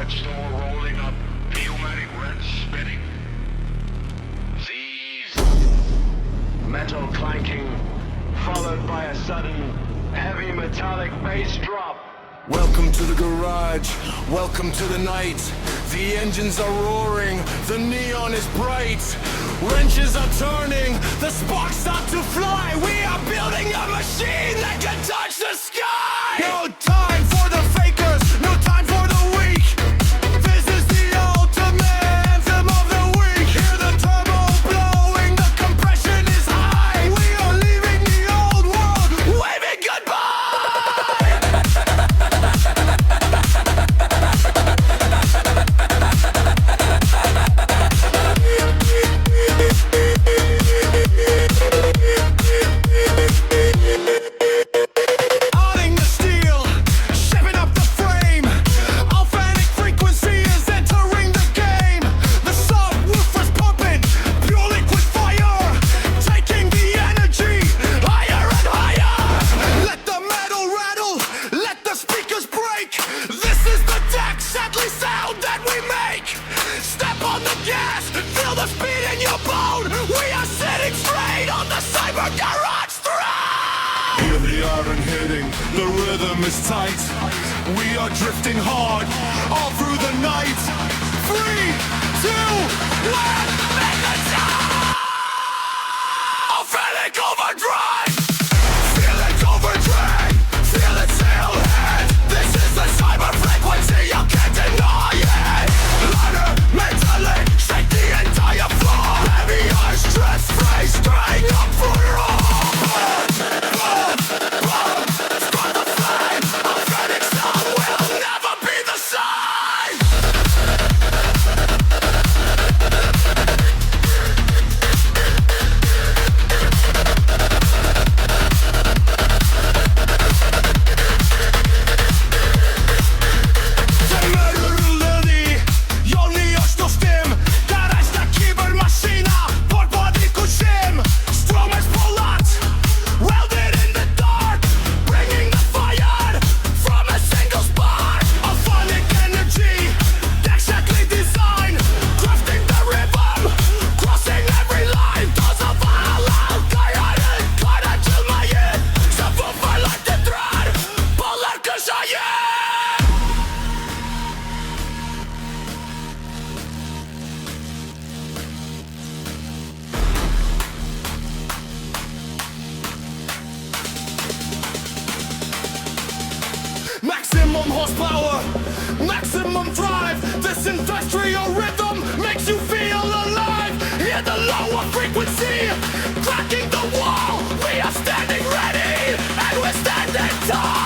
garage door rolling up, pneumatic wrench spinning. Seize! Metal clanking, followed by a sudden, heavy metallic bass drop. Welcome to the garage, welcome to the night. The engines are roaring, the neon is bright. Wrenches are turning, the sparks start to fly. We are building a machine that can touch the sky. No time for the fakers, no time for the weak. This is the ultimate anthem of the week. Hear the turbo blowing, the compression is high. We are leaving the old world, waving goodbye. Adding the steel, shaping up the frame. Alphanic frequency is entering the game. The subwoofer's pumping, pure liquid fire, taking the energy higher and higher. Let the metal rattle, let the speakers break. This is the deck-settling sound that we make. Step on the gas, feel the speed in your bone. We are sitting straight on the cyber garage throne. Hear the iron hitting, the rhythm is tight. We are drifting hard, all through the night. 3, 2, 1, make the time! Alphanic overdrive! Feel it overdrive, feel it sailhead. This is the cyber frequency, you can't deny it. Louder, metallic, shake the entire floor. Heavy harsh, stress-free, straight up for all. Boom, boom, start the flame. Alphanic sound will never be the same. Temerryleni, jolni është to stim. Garaj ta kibermashina, por po dikushim. Stromes pollat, welded in the dark, bringing the fire from a single spark. Alphanic energy, exactly design, crafting the rhythm, crossing every line. Does a halal kayaret, kara çılmayın. Subwoofer like the thread, polar kışayın. Maximum horsepower, maximum drive. This industrial rhythm makes you feel alive. Hear the lower frequency, cracking the wall. We are standing ready, and we're standing tall.